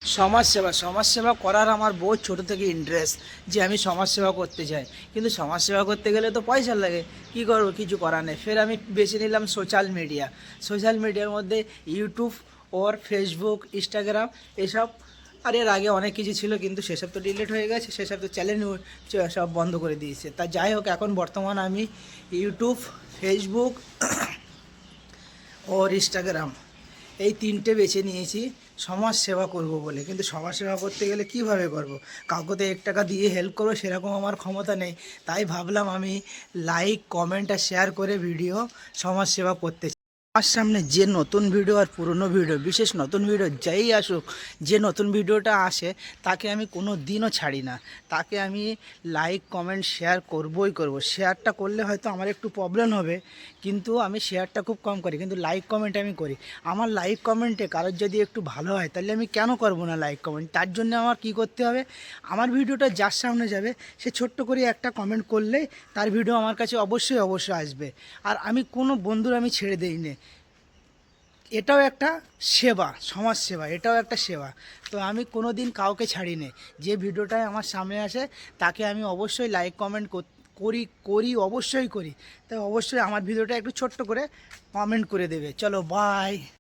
সমাজসেবা করার আমার বহুত ছোটো থেকে ইন্টারেস্ট যে আমি সমাজসেবা করতে চাই, কিন্তু সমাজসেবা করতে গেলে তো পয়সা লাগে। কী করবো, কিছু করার নেই। ফের আমি বেছে নিলাম সোশ্যাল মিডিয়ার মধ্যে ইউটিউব ওর ফেসবুক, ইনস্টাগ্রাম এসব। আর এর আগে অনেক কিছু ছিল, কিন্তু সেসব তো ডিলিট হয়ে গেছে, সেসব তো চ্যানেল সব বন্ধ করে দিয়েছে। তা যাই হোক, এখন বর্তমান আমি ইউটিউব, ফেসবুক ওর ইনস্টাগ্রাম এই তিনটে বেছে নিয়েছি সমাজ সেবা করব বলে। কিন্তু সমাজ সেবা করতে গেলে কিভাবে করব? কাউকে তো 1 টাকা দিয়ে হেল্প করবো সেরকম আমার ক্ষমতা নেই। তাই ভাবলাম আমি লাইক, কমেন্ট আর শেয়ার করে ভিডিও সমাজ সেবা করতে চাই। আমার সামনে যে নতুন ভিডিও আর পুরনো ভিডিও, বিশেষ নতুন ভিডিও যেই আসুক, যে নতুন ভিডিওটা আসে তাকে আমি কোনো দিনও ছাড়ি না। তাকে আমি লাইক, কমেন্ট, শেয়ার করবই করব। শেয়ারটা করলে হয়তো আমার একটু প্রবলেম হবে, কিন্তু আমি শেয়ারটা খুব কম করি, কিন্তু লাইক কমেন্ট আমি করি। আমার লাইক কমেন্টে কারোর যদি একটু ভালো হয় তাহলে আমি কেন করব না লাইক কমেন্ট? তার জন্য আমার কি করতে হবে? আমার ভিডিওটা যার সামনে যাবে সে ছোট্ট করে একটা কমেন্ট করলেই তার ভিডিও আমার কাছে অবশ্যই আসবে। আর আমি কোনো বন্ধুর আমি ছেড়ে দিই না। এটাও একটা সেবা, সমাজ সেবা, এটাও একটা সেবা। তো আমি কোনো দিন কাউকে ছাড়ি নে। যে ভিডিওটাই আমার সামনে আসে তাকে আমি অবশ্যই লাইক কমেন্ট করি অবশ্যই করি। তাই অবশ্যই আমার ভিডিওটা একটু ছোট্ট করে কমেন্ট করে দেবে। চলো বাই।